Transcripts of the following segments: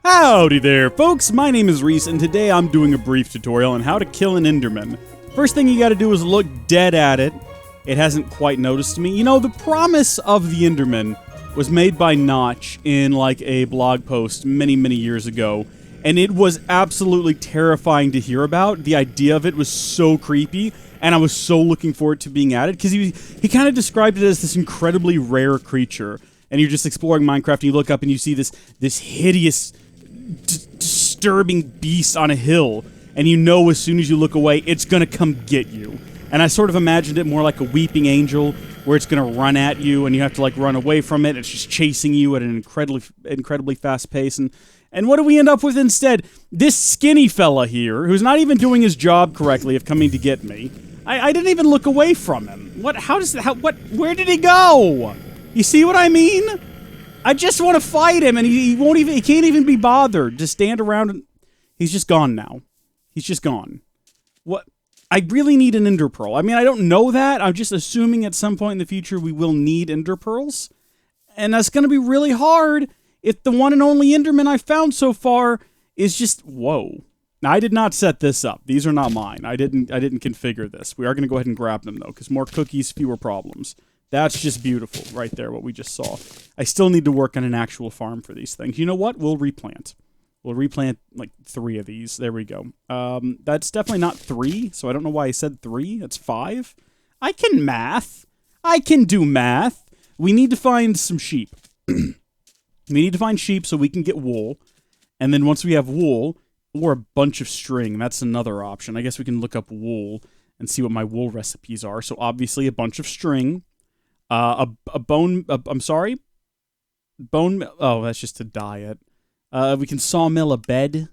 Howdy there, folks! My name is Reese, and today I'm doing a brief tutorial on how to kill an Enderman. First thing you gotta do is look dead at it. It hasn't quite noticed me. You know, the promise of the Enderman was made by Notch in, like, a blog post many, many years ago, and it was absolutely terrifying to hear about. The idea of it was so creepy, and I was so looking forward to being added, because he kind of described it as this incredibly rare creature, and you're just exploring Minecraft, and you look up and you see this hideous, disturbing beast on a hill, and you know as soon as you look away, it's gonna come get you. And I sort of imagined it more like a weeping angel, where it's gonna run at you, and you have to, like, run away from it. It's just chasing you at an incredibly fast pace, and what do we end up with instead? This skinny fella here, who's not even doing his job correctly of coming to get me. I didn't even look away from him. Where did he go? You see what I mean? I just want to fight him, and he can't even be bothered to stand around and... He's just gone now. He's just gone. What? I really need an ender pearl. I mean, I don't know that. I'm just assuming at some point in the future we will need ender pearls. And that's going to be really hard if the one and only enderman I found so far is just... Whoa. Now, I did not set this up. These are not mine. I didn't configure this. We are going to go ahead and grab them, though, because more cookies, fewer problems. That's just beautiful right there, what we just saw. I still need to work on an actual farm for these things. You know what? We'll replant. We'll replant, like, 3 of these. There we go. That's definitely not 3, so I don't know why I said 3. That's 5. I can math. I can do math. We need to find some sheep. We need to find sheep so we can get wool. And then once we have wool, or a bunch of string, that's another option. I guess we can look up wool and see what my wool recipes are. So obviously a bunch of string. I'm sorry? Oh, that's just a diet. We can sawmill a bed.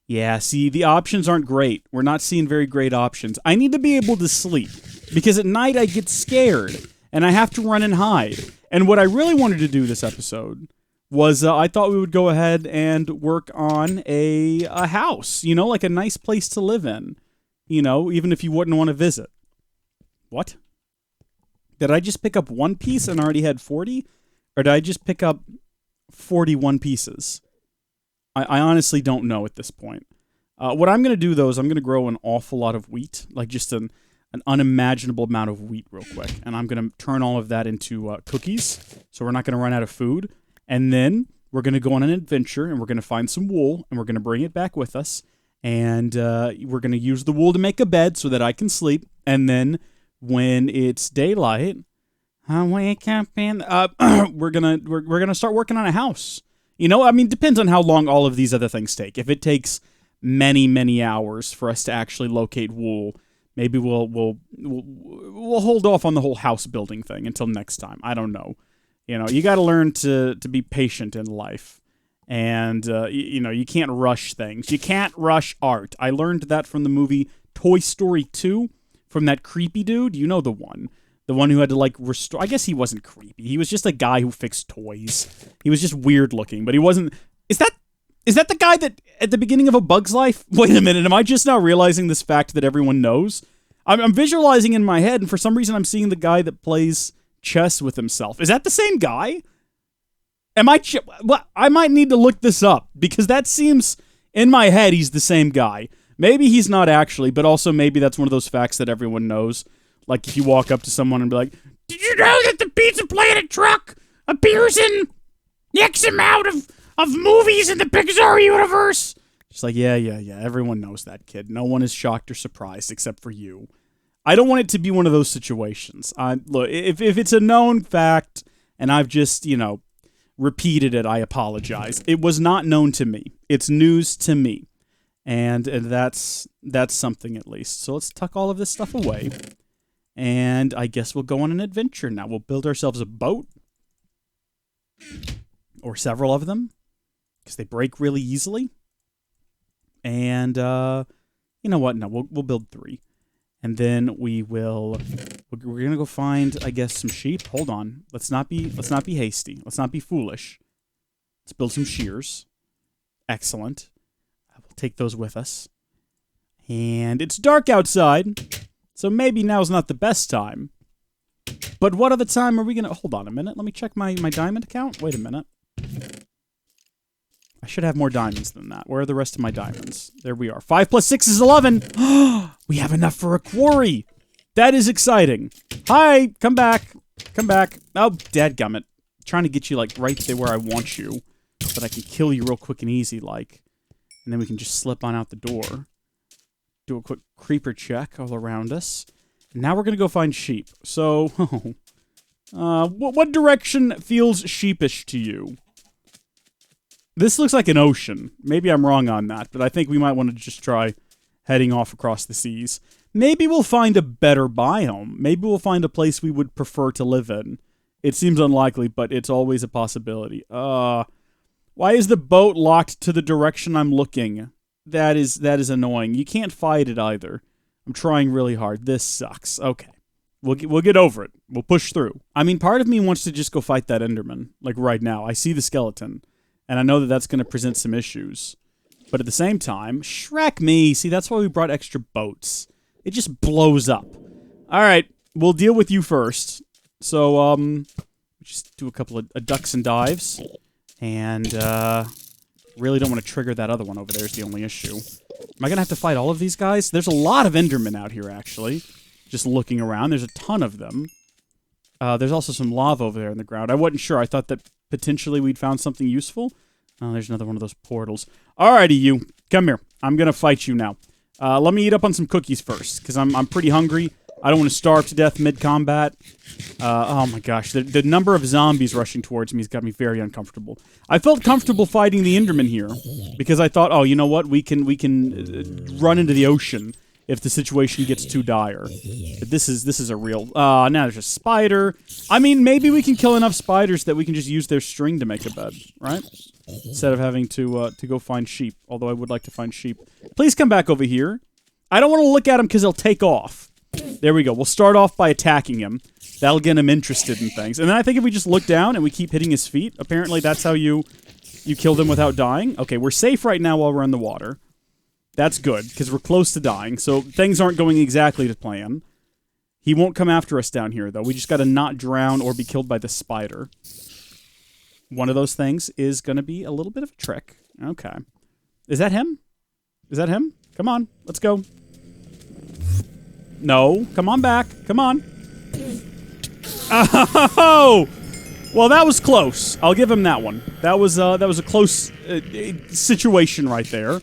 Yeah, see, the options aren't great. We're not seeing very great options. I need to be able to sleep, because at night I get scared, and I have to run and hide. And what I really wanted to do this episode was I thought we would go ahead and work on a house, you know, like a nice place to live in, you know, even if you wouldn't want to visit. What? Did I just pick up 1 piece and already had 40? Or did I just pick up 41 pieces? I honestly don't know at this point. What I'm going to do, though, is I'm going to grow an awful lot of wheat. Like, just an unimaginable amount of wheat real quick. And I'm going to turn all of that into cookies, so we're not going to run out of food. And then we're going to go on an adventure, and we're going to find some wool, and we're going to bring it back with us. And we're going to use the wool to make a bed so that I can sleep. And then... when it's daylight, I wake up and we're gonna start working on a house. You know, I mean, depends on how long all of these other things take. If it takes many hours for us to actually locate wool, maybe we'll hold off on the whole house building thing until next time. I don't know. You know, you got to learn to be patient in life, and you know, you can't rush things. You can't rush art. I learned that from the movie Toy Story 2. From that creepy dude, you know the one who had to, like, restore... I guess he wasn't creepy. He was just a guy who fixed toys. He was just weird looking, but he wasn't... Is that the guy that, at the beginning of A Bug's Life? Wait a minute, am I just now realizing this fact that everyone knows? I'm visualizing in my head, and for some reason I'm seeing the guy that plays chess with himself. Is that the same guy? Well, I might need to look this up, because that seems... in my head, he's the same guy. Maybe he's not actually, but also maybe that's one of those facts that everyone knows. Like, if you walk up to someone and be like, "Did you know that the Pizza Planet truck appears in X amount of movies in the Pixar universe?" Just like, yeah, everyone knows that, kid. No one is shocked or surprised except for you. I don't want it to be one of those situations. Look, if it's a known fact and I've just, you know, repeated it, I apologize. It was not known to me. It's news to me. And that's something at least. So let's tuck all of this stuff away. And I guess we'll go on an adventure now. We'll build ourselves a boat. Or several of them. Because they break really easily. And, you know what? No, we'll build 3. And then we're going to go find, I guess, some sheep. Hold on. Let's not be hasty. Let's not be foolish. Let's build some shears. Excellent. We'll take those with us. And it's dark outside, so maybe now's not the best time. But what other time are we going to... Hold on a minute. Let me check my diamond account. Wait a minute. I should have more diamonds than that. Where are the rest of my diamonds? There we are. 5 plus 6 is 11. We have enough for a quarry. That is exciting. Hi, come back. Come back. Oh, dadgummit. Trying to get you, like, right there where I want you. So that I can kill you real quick and easy, like. And then we can just slip on out the door. Do a quick creeper check all around us. And now we're going to go find sheep. So, what direction feels sheepish to you? This looks like an ocean. Maybe I'm wrong on that, but I think we might want to just try heading off across the seas. Maybe we'll find a better biome. Maybe we'll find a place we would prefer to live in. It seems unlikely, but it's always a possibility. Why is the boat locked to the direction I'm looking? That is annoying. You can't fight it either. I'm trying really hard. This sucks. Okay. We'll get over it. We'll push through. I mean, part of me wants to just go fight that Enderman, like right now. I see the skeleton, and I know that that's going to present some issues. But at the same time, Shrek me. See, that's why we brought extra boats. It just blows up. All right, we'll deal with you first. So, just do a couple of ducks and dives. And, really don't want to trigger that other one over there is the only issue. Am I going to have to fight all of these guys? There's a lot of Endermen out here, actually. Just looking around. There's a ton of them. There's also some lava over there in the ground. I wasn't sure. I thought that potentially we'd found something useful. Oh, there's another one of those portals. Alrighty, you. Come here. I'm going to fight you now. Let me eat up on some cookies first, because I'm pretty hungry. I don't want to starve to death mid-combat. Oh my gosh, the number of zombies rushing towards me has got me very uncomfortable. I felt comfortable fighting the Enderman here, because I thought, oh, you know what, we can run into the ocean if the situation gets too dire. But this is a real... now there's a spider. I mean, maybe we can kill enough spiders that we can just use their string to make a bed, right? Instead of having to go find sheep, although I would like to find sheep. Please come back over here. I don't want to look at him because he'll take off. There we go. We'll start off by attacking him. That'll get him interested in things. And then I think if we just look down and we keep hitting his feet, apparently that's how you kill them without dying. Okay, we're safe right now while we're in the water. That's good, because we're close to dying, so things aren't going exactly to plan. He won't come after us down here, though. We just gotta not drown or be killed by the spider. One of those things is gonna be a little bit of a trick. Okay. Is that him? Is that him? Come on, let's go. No, come on back. Come on. Oh! Well, that was close. I'll give him that one. That was a close situation right there.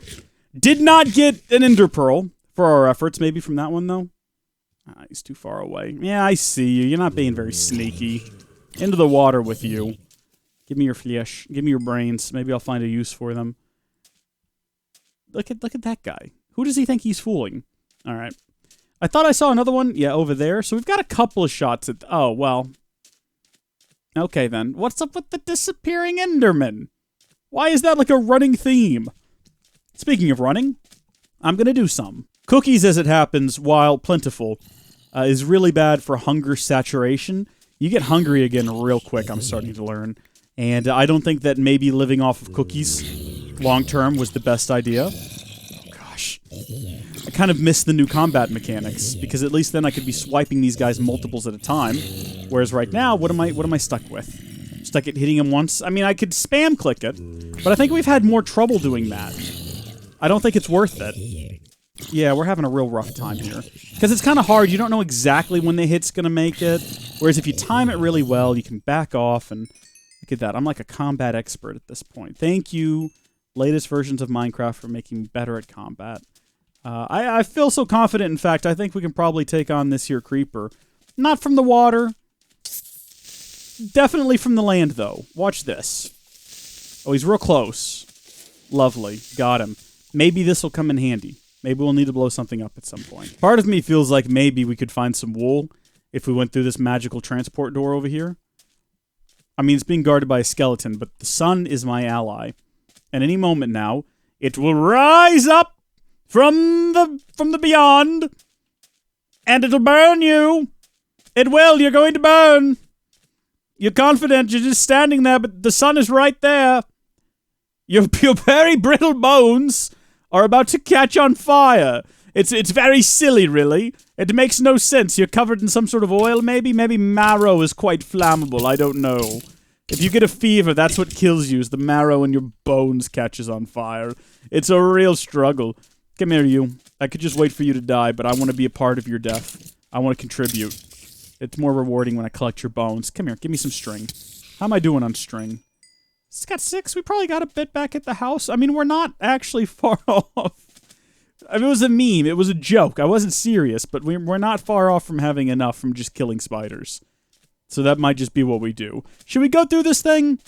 Did not get an ender pearl for our efforts. Maybe from that one, though. Ah, he's too far away. Yeah, I see you. You're not being very sneaky. Into the water with you. Give me your flesh. Give me your brains. Maybe I'll find a use for them. Look at that guy. Who does he think he's fooling? All right. I thought I saw another one. Yeah, over there. So we've got a couple of shots at... Oh, well. Okay, then. What's up with the disappearing Enderman? Why is that like a running theme? Speaking of running, I'm going to do some. Cookies, as it happens, while plentiful, is really bad for hunger saturation. You get hungry again real quick, I'm starting to learn. And I don't think that maybe living off of cookies long-term was the best idea. I kind of miss the new combat mechanics, because at least then I could be swiping these guys multiples at a time. Whereas right now, what am I stuck with? Stuck at hitting him once? I mean, I could spam click it, but I think we've had more trouble doing that. I don't think it's worth it. Yeah, we're having a real rough time here. Because it's kind of hard, you don't know exactly when the hit's gonna make it. Whereas if you time it really well, you can back off and... Look at that, I'm like a combat expert at this point. Thank you, latest versions of Minecraft, for making me better at combat. I feel so confident, in fact, I think we can probably take on this here creeper. Not from the water. Definitely from the land, though. Watch this. Oh, he's real close. Lovely. Got him. Maybe this will come in handy. Maybe we'll need to blow something up at some point. Part of me feels like maybe we could find some wool if we went through this magical transport door over here. I mean, it's being guarded by a skeleton, but the sun is my ally. And any moment now, it will rise up from the beyond, and it'll burn you. It will. You're going to burn. You're confident. You're just standing there, but the sun is right there. Your very brittle bones are about to catch on fire. It's very silly, really. It makes no sense. You're covered in some sort of oil, maybe? Maybe marrow is quite flammable. I don't know. If you get a fever, that's what kills you, is the marrow in your bones catches on fire. It's a real struggle. Come here, you. I could just wait for you to die, but I want to be a part of your death. I want to contribute. It's more rewarding when I collect your bones. Come here, give me some string. How am I doing on string? It's got 6. We probably got a bit back at the house. I mean, we're not actually far off. I mean, it was a meme. It was a joke. I wasn't serious, but we're not far off from having enough from just killing spiders. So that might just be what we do. Should we go through this thing?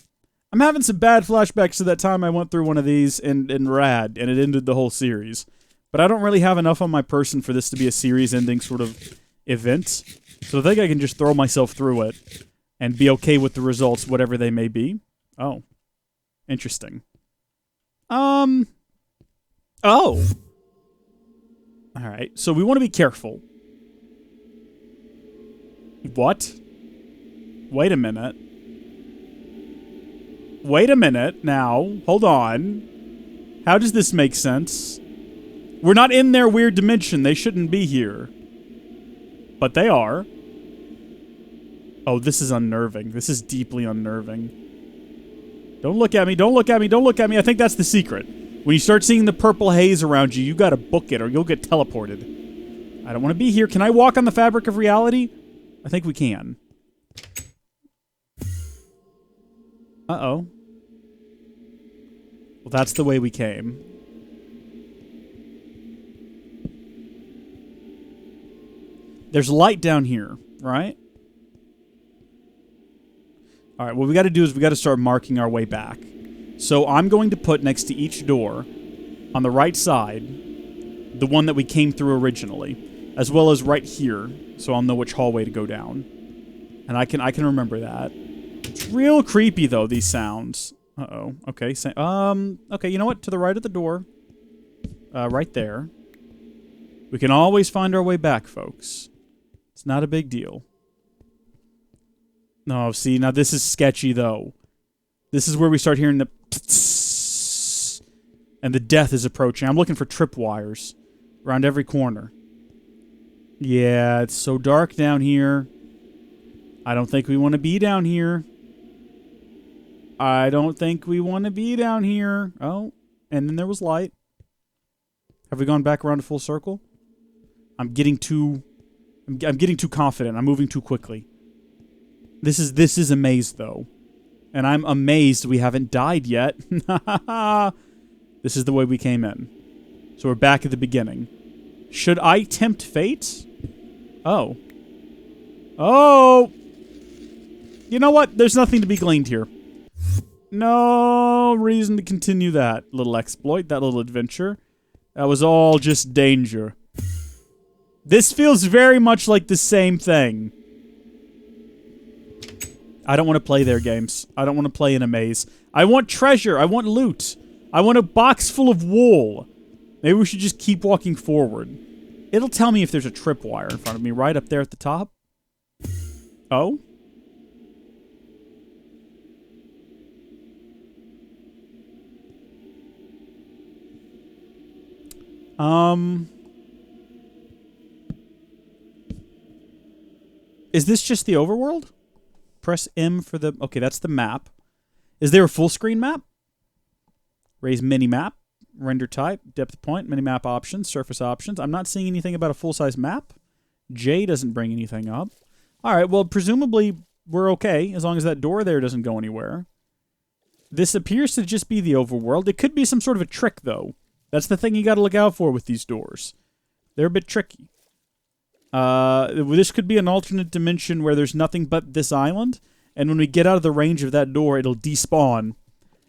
I'm having some bad flashbacks to that time I went through one of these in Rad, and it ended the whole series. But I don't really have enough on my person for this to be a series-ending sort of event. So I think I can just throw myself through it and be okay with the results, whatever they may be. Oh. Interesting. Oh. Alright, so we want to be careful. What? Wait a minute. Wait a minute now. Hold on. How does this make sense? We're not in their weird dimension. They shouldn't be here. But they are. Oh, this is unnerving. This is deeply unnerving. Don't look at me. Don't look at me. Don't look at me. I think that's the secret. When you start seeing the purple haze around you, you gotta book it or you'll get teleported. I don't want to be here. Can I walk on the fabric of reality? I think we can. Uh-oh. Well, that's the way we came. There's light down here, right? Alright, what we gotta do is we gotta start marking our way back. So I'm going to put next to each door, on the right side, the one that we came through originally, as well as right here, so I'll know which hallway to go down. And I can remember that. It's real creepy though, these sounds. Uh-oh. Okay, okay, you know what? To the right of the door. Right there. We can always find our way back, folks. It's not a big deal. No, see, now this is sketchy though. This is where we start hearing the and the death is approaching. I'm looking for tripwires around every corner. Yeah, it's so dark down here. I don't think we want to be down here. I don't think we want to be down here. Oh, and then there was light. Have we gone back around a full circle? I'm getting too confident. I'm moving too quickly. This is a maze though. And I'm amazed we haven't died yet. This is the way we came in. So we're back at the beginning. Should I tempt fate? Oh. Oh! You know what? There's nothing to be gleaned here. No reason to continue that little exploit, that little adventure. That was all just danger. This feels very much like the same thing. I don't want to play their games. I don't want to play in a maze. I want treasure. I want loot. I want a box full of wool. Maybe we should just keep walking forward. It'll tell me if there's a tripwire in front of me right up there at the top. Oh? Is this just the overworld? Press M for the... Okay, that's the map. Is there a full screen map? Raise mini-map. Render type. Depth point. Mini-map options. Surface options. I'm not seeing anything about a full-size map. J doesn't bring anything up. Alright, well, presumably we're okay, as long as that door there doesn't go anywhere. This appears to just be the overworld. It could be some sort of a trick, though. That's the thing you gotta look out for with these doors. They're a bit tricky. This could be an alternate dimension where there's nothing but this island, and when we get out of the range of that door, it'll despawn,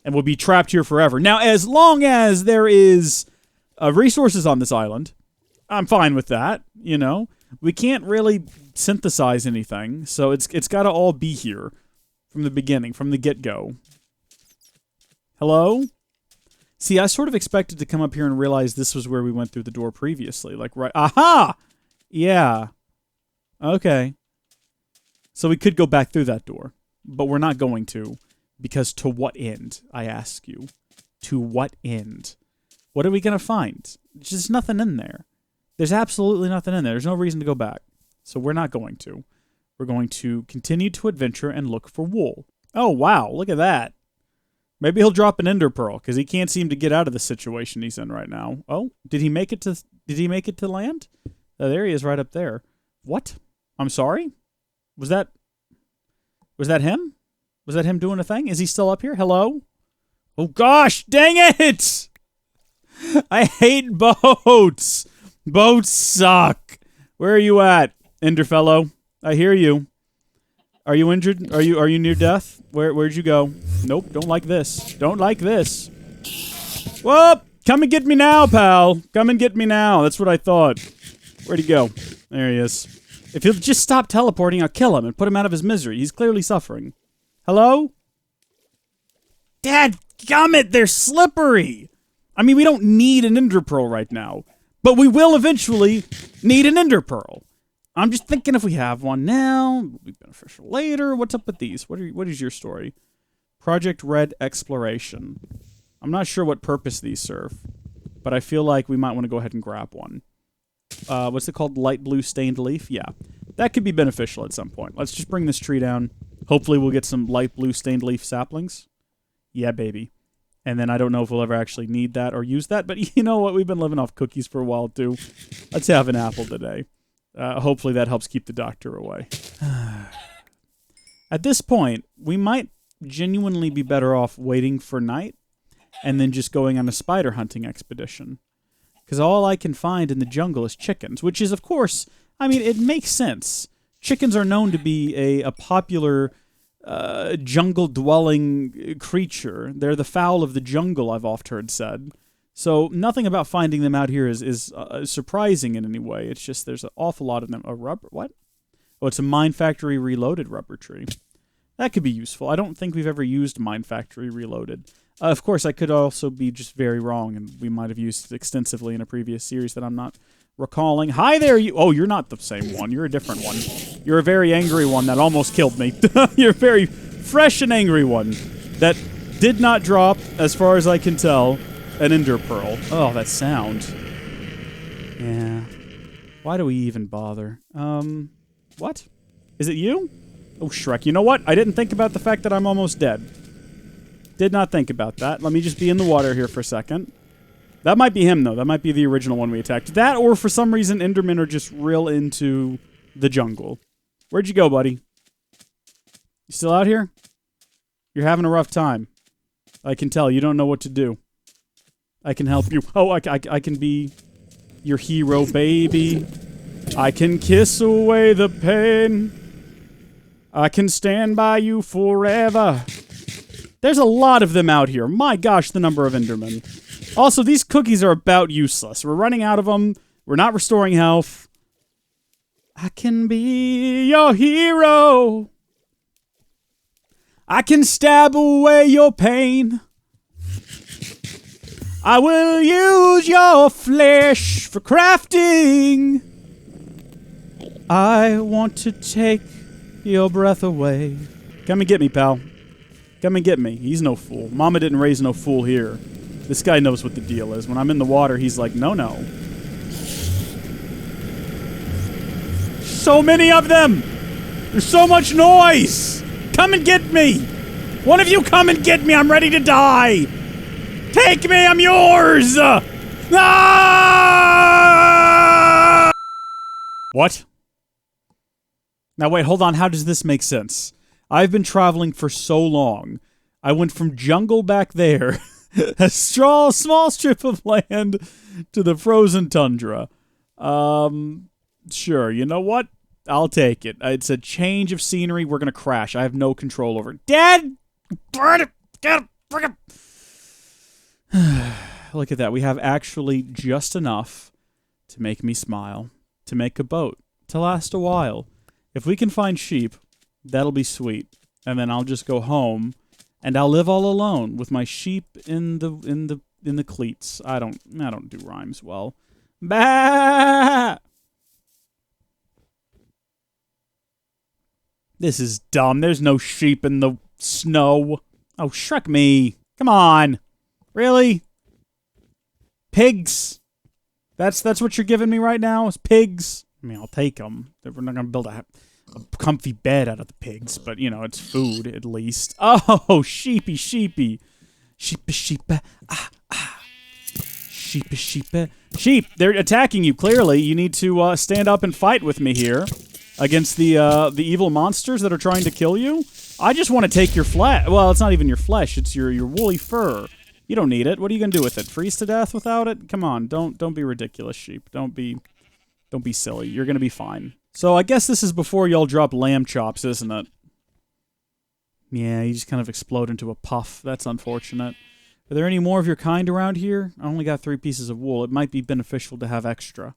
and we'll be trapped here forever. Now, as long as there is resources on this island, I'm fine with that, you know? We can't really synthesize anything, so it's gotta all be here from the beginning, from the get-go. Hello? See, I sort of expected to come up here and realize this was where we went through the door previously. Like, right... Aha! Yeah. Okay. So we could go back through that door. But we're not going to. Because to what end, I ask you? To what end? What are we going to find? There's just nothing in there. There's absolutely nothing in there. There's no reason to go back. So we're not going to. We're going to continue to adventure and look for wool. Oh, wow. Look at that. Maybe he'll drop an ender pearl because he can't seem to get out of the situation he's in right now. Oh, did he make it to land? Oh, there he is right up there. What? I'm sorry? Was that him? Was that him doing a thing? Is he still up here? Hello? Oh gosh, dang it! I hate boats. Boats suck. Where are you at, Ender fellow? I hear you. Are you injured? Are you near death? Where'd you go? Nope, don't like this. Don't like this. Whoop! Come and get me now, pal. Come and get me now. That's what I thought. Where'd he go? There he is. If he'll just stop teleporting, I'll kill him and put him out of his misery. He's clearly suffering. Hello? Dadgummit, they're slippery. I mean, we don't need an ender pearl right now, but we will eventually need an ender pearl. I'm just thinking if we have one now, it'll be beneficial later. What's up with these? What is your story? Project Red Exploration. I'm not sure what purpose these serve, but I feel like we might want to go ahead and grab one. What's it called? Light blue stained leaf? Yeah. That could be beneficial at some point. Let's just bring this tree down. Hopefully we'll get some light blue stained leaf saplings. Yeah, baby. And then I don't know if we'll ever actually need that or use that, but you know what? We've been living off cookies for a while, too. Let's have an apple today. Hopefully that helps keep the doctor away. At this point, we might genuinely be better off waiting for night and then just going on a spider hunting expedition. Because all I can find in the jungle is chickens, which is, of course, I mean, it makes sense. Chickens are known to be a popular jungle-dwelling creature. They're the fowl of the jungle, I've oft heard said. So nothing about finding them out here is surprising in any way. It's just there's an awful lot of them. A rubber... What? Oh, it's a Mine Factory Reloaded rubber tree. That could be useful. I don't think we've ever used Mine Factory Reloaded. Of course, I could also be just very wrong, and we might have used it extensively in a previous series that I'm not recalling. Hi there, you... Oh, you're not the same one. You're a different one. You're a very angry one that almost killed me. You're a very fresh and angry one that did not drop, as far as I can tell, an ender pearl. Oh, that sound. Yeah. Why do we even bother? What? Is it you? Oh, Shrek. You know what? I didn't think about the fact that I'm almost dead. Did not think about that. Let me just be in the water here for a second. That might be him, though. That might be the original one we attacked. That, or for some reason, Endermen are just real into the jungle. Where'd you go, buddy? You still out here? You're having a rough time. I can tell. You don't know what to do. I can help you. Oh, I can be your hero, baby. I can kiss away the pain. I can stand by you forever. There's a lot of them out here. My gosh, the number of Endermen. Also, these cookies are about useless. We're running out of them. We're not restoring health. I can be your hero. I can stab away your pain. I will use your flesh for crafting. I want to take your breath away. Come and get me, pal. Come and get me. He's no fool. Mama didn't raise no fool here. This guy knows what the deal is. When I'm in the water, he's like, no, no. So many of them! There's so much noise! Come and get me! One of you come and get me! I'm ready to die! Take me! I'm yours! Ah! What? Now wait, hold on. How does this make sense? I've been traveling for so long. I went from jungle back there, a small strip of land, to the frozen tundra. Sure, you know what? I'll take it. It's a change of scenery. We're gonna crash. I have no control over it. Dad! Get him! Look at that. We have actually just enough to make me smile, to make a boat, to last a while. If we can find sheep, that'll be sweet. And then I'll just go home and I'll live all alone with my sheep in the cleats. I don't do rhymes well. Bah! This is dumb. There's no sheep in the snow. Oh, Shrek me. Come on. Really? Pigs. That's what you're giving me right now? Is pigs? I mean, I'll take them. We're not going to build a... a comfy bed out of the pigs, but, you know, it's food, at least. Oh, sheepy, sheepy. Sheepy, sheepy. Ah, ah. Sheepy, sheepy. Sheep, they're attacking you, clearly. You need to stand up and fight with me here against the evil monsters that are trying to kill you. I just want to take your flesh. Well, it's not even your flesh. It's your woolly fur. You don't need it. What are you going to do with it? Freeze to death without it? Come on, don't be ridiculous, sheep. Don't be silly. You're going to be fine. So I guess this is before y'all drop lamb chops, isn't it? Yeah, you just kind of explode into a puff. That's unfortunate. Are there any more of your kind around here? I only got 3 pieces of wool. It might be beneficial to have extra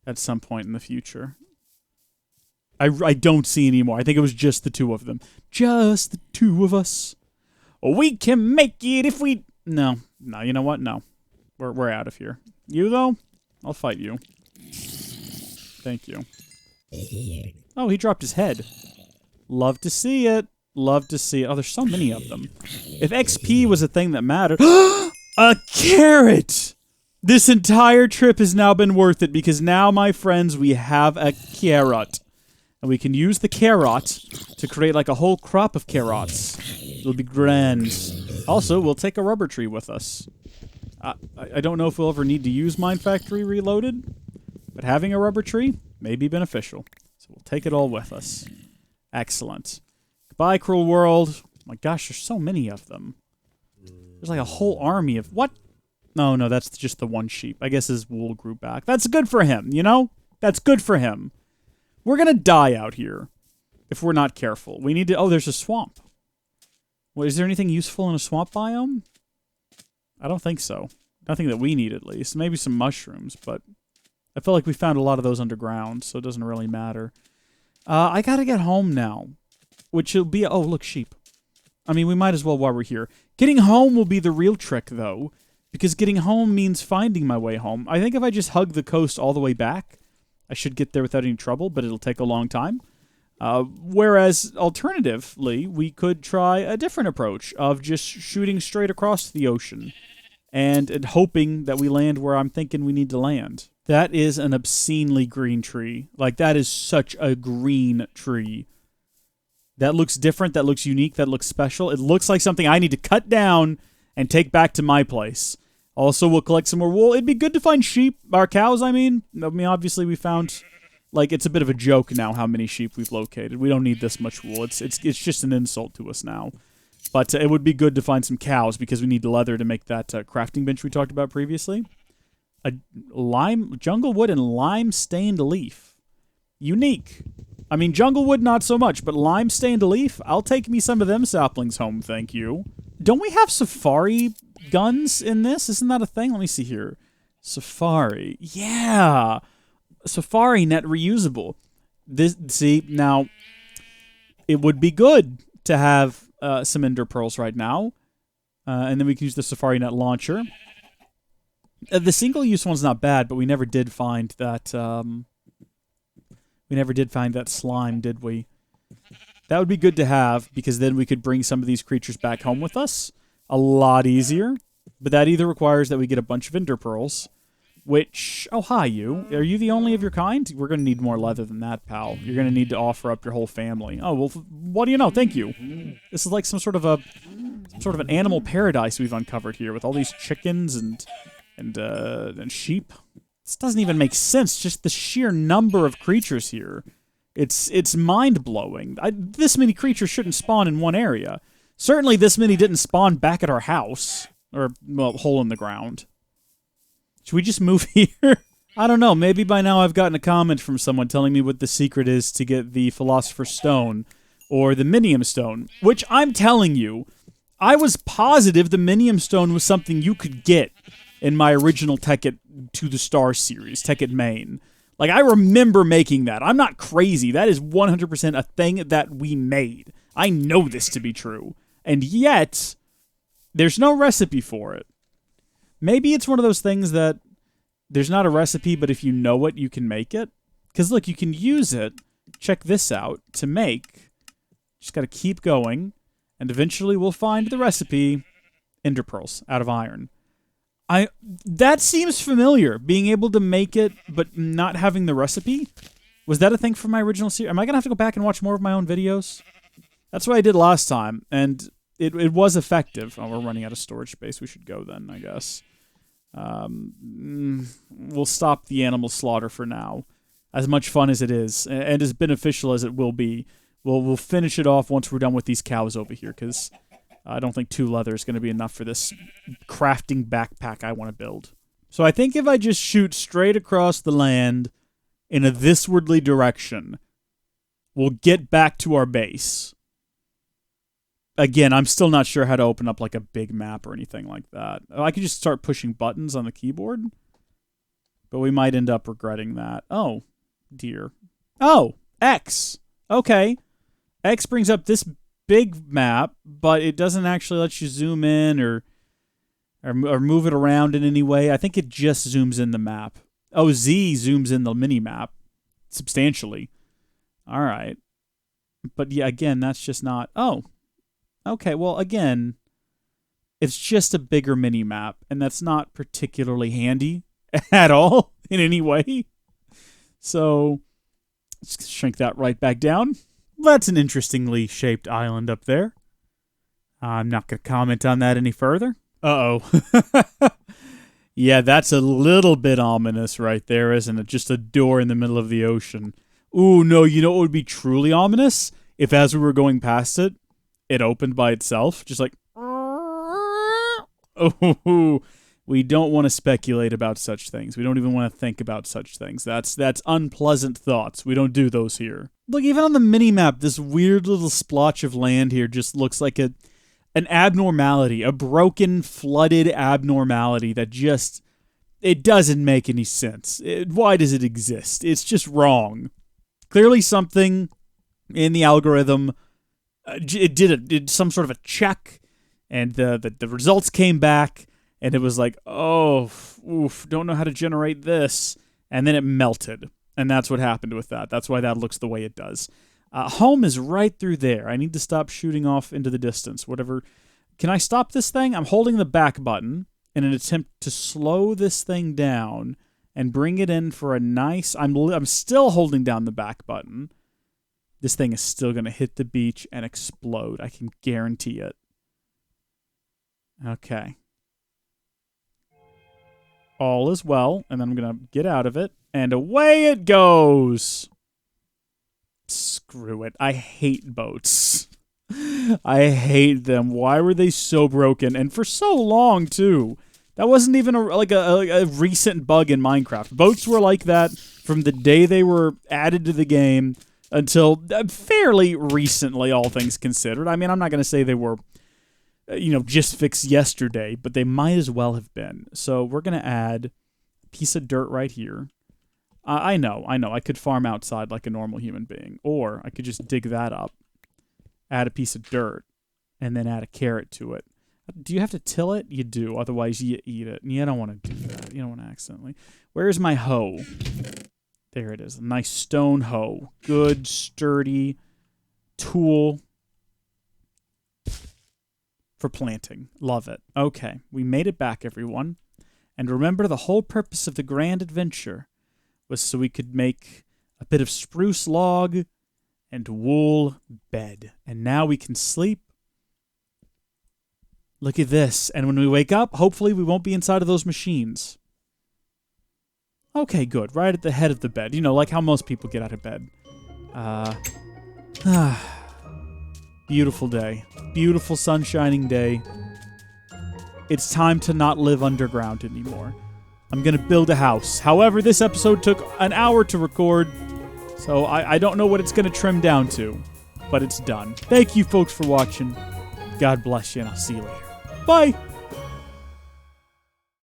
at some point in the future. I don't see any more. I think it was just the 2 of them. Just the 2 of us. We can make it if we... No, you know what? No. We're out of here. You, though? I'll fight you. Thank you. Oh, he dropped his head. Love to see it. Love to see it. Oh, there's so many of them. If XP was a thing that mattered... A carrot! This entire trip has now been worth it because now, my friends, we have a carrot. And we can use the carrot to create like a whole crop of carrots. It'll be grand. Also, we'll take a rubber tree with us. I don't know if we'll ever need to use Mine Factory Reloaded, but having a rubber tree may be beneficial. So we'll take it all with us. Excellent. Goodbye, cruel world. My gosh, there's so many of them. There's like a whole army of... What? No, that's just the 1 sheep. I guess his wool grew back. That's good for him, you know? That's good for him. We're gonna die out here if we're not careful. We need to... Oh, there's a swamp. Well, is there anything useful in a swamp biome? I don't think so. Nothing that we need, at least. Maybe some mushrooms, but I feel like we found a lot of those underground, so it doesn't really matter. I gotta get home now, which will be... Oh, look, sheep. I mean, we might as well while we're here. Getting home will be the real trick, though, because getting home means finding my way home. I think if I just hug the coast all the way back, I should get there without any trouble, but it'll take a long time. Whereas, alternatively, we could try a different approach of just shooting straight across the ocean and hoping that we land where I'm thinking we need to land. That is an obscenely green tree. Like, that is such a green tree. That looks different, that looks unique, that looks special. It looks like something I need to cut down and take back to my place. Also, we'll collect some more wool. It'd be good to find sheep, or cows, I mean. Obviously, we found, like, it's a bit of a joke now how many sheep we've located. We don't need this much wool. It's just an insult to us now. But it would be good to find some cows because we need leather to make that crafting bench we talked about previously. A jungle wood and lime-stained leaf. Unique. I mean, jungle wood, not so much, but lime-stained leaf? I'll take me some of them saplings home, thank you. Don't we have safari guns in this? Isn't that a thing? Let me see here. Safari. Yeah. Safari net reusable. See, now, it would be good to have some ender pearls right now. And then we can use the safari net launcher. The single-use one's not bad, but we never did find that... We never did find that slime, did we? That would be good to have, because then we could bring some of these creatures back home with us. A lot easier. But that either requires that we get a bunch of ender pearls, which... Oh, hi, you. Are you the only of your kind? We're going to need more leather than that, pal. You're going to need to offer up your whole family. Oh, well, what do you know? Thank you. This is like some sort of an animal paradise we've uncovered here, with all these chickens and sheep. This doesn't even make sense, just the sheer number of creatures here. It's mind-blowing. This many creatures shouldn't spawn in one area. Certainly this many didn't spawn back at our house. Or, well, hole in the ground. Should we just move here? I don't know. Maybe by now I've gotten a comment from someone telling me what the secret is to get the Philosopher's Stone. Or the Minium Stone. Which I'm telling you, I was positive the Minium Stone was something you could get in my original Tekkit to the Star series, Tekkit Main. Like, I remember making that. I'm not crazy. That is 100% a thing that we made. I know this to be true. And yet, there's no recipe for it. Maybe it's one of those things that there's not a recipe, but if you know it, you can make it. Because, look, you can use it, check this out, to make. Just got to keep going, and eventually we'll find the recipe, ender pearls out of iron. That seems familiar, being able to make it, but not having the recipe. Was that a thing from my original series? Am I going to have to go back and watch more of my own videos? That's what I did last time, and it was effective. Oh, we're running out of storage space. We should go then, I guess. We'll stop the animal slaughter for now. As much fun as it is, and as beneficial as it will be, we'll finish it off once we're done with these cows over here, because I don't think 2 leather is going to be enough for this crafting backpack I want to build. So I think if I just shoot straight across the land in a thiswardly direction, we'll get back to our base. Again, I'm still not sure how to open up like a big map or anything like that. I could just start pushing buttons on the keyboard, but we might end up regretting that. Oh, dear. Oh, X. Okay. X brings up this big map, but it doesn't actually let you zoom in or move it around in any way. I think it just zooms in the map. Oh, Z zooms in the mini-map substantially. All right. But yeah, again, that's just not... Oh, okay. Well, again, it's just a bigger mini-map, and that's not particularly handy at all in any way. So, let's shrink that right back down. That's an interestingly shaped island up there. I'm not going to comment on that any further. Uh-oh. Yeah, that's a little bit ominous right there, isn't it? Just a door in the middle of the ocean. Ooh, no, you know what would be truly ominous? If as we were going past it, it opened by itself. Just like... Oh, we don't want to speculate about such things. We don't even want to think about such things. That's unpleasant thoughts. We don't do those here. Look, even on the mini-map, this weird little splotch of land here just looks like an abnormality, a broken, flooded abnormality that just, it doesn't make any sense. Why does it exist? It's just wrong. Clearly something in the algorithm, it did some sort of a check, and the results came back, and it was like, oh, oof, don't know how to generate this. And then it melted. And that's what happened with that. That's why that looks the way it does. Home is right through there. I need to stop shooting off into the distance. Whatever. Can I stop this thing? I'm holding the back button in an attempt to slow this thing down and bring it in for a nice... I'm still holding down the back button. This thing is still going to hit the beach and explode. I can guarantee it. Okay. All is well, and then I'm going to get out of it, and away it goes. Screw it. I hate boats. I hate them. Why were they so broken? And for so long, too. That wasn't even a recent bug in Minecraft. Boats were like that from the day they were added to the game until fairly recently, all things considered. I mean, I'm not going to say they were... just fixed yesterday, but they might as well have been. So we're going to add a piece of dirt right here. I know. I could farm outside like a normal human being. Or I could just dig that up, add a piece of dirt, and then add a carrot to it. Do you have to till it? You do. Otherwise, you eat it. And you don't want to do that. You don't want to accidentally. Where's my hoe? There it is. A nice stone hoe. Good, sturdy tool for planting. Love it. Okay, we made it back, everyone. And remember, the whole purpose of the grand adventure was so we could make a bit of spruce log and wool bed. And now we can sleep. Look at this. And when we wake up, hopefully we won't be inside of those machines. Okay, good. Right at the head of the bed. Like how most people get out of bed. Beautiful day. Beautiful sun-shining day. It's time to not live underground anymore. I'm going to build a house. However, this episode took an hour to record, so I don't know what it's going to trim down to, but it's done. Thank you, folks, for watching. God bless you, and I'll see you later. Bye!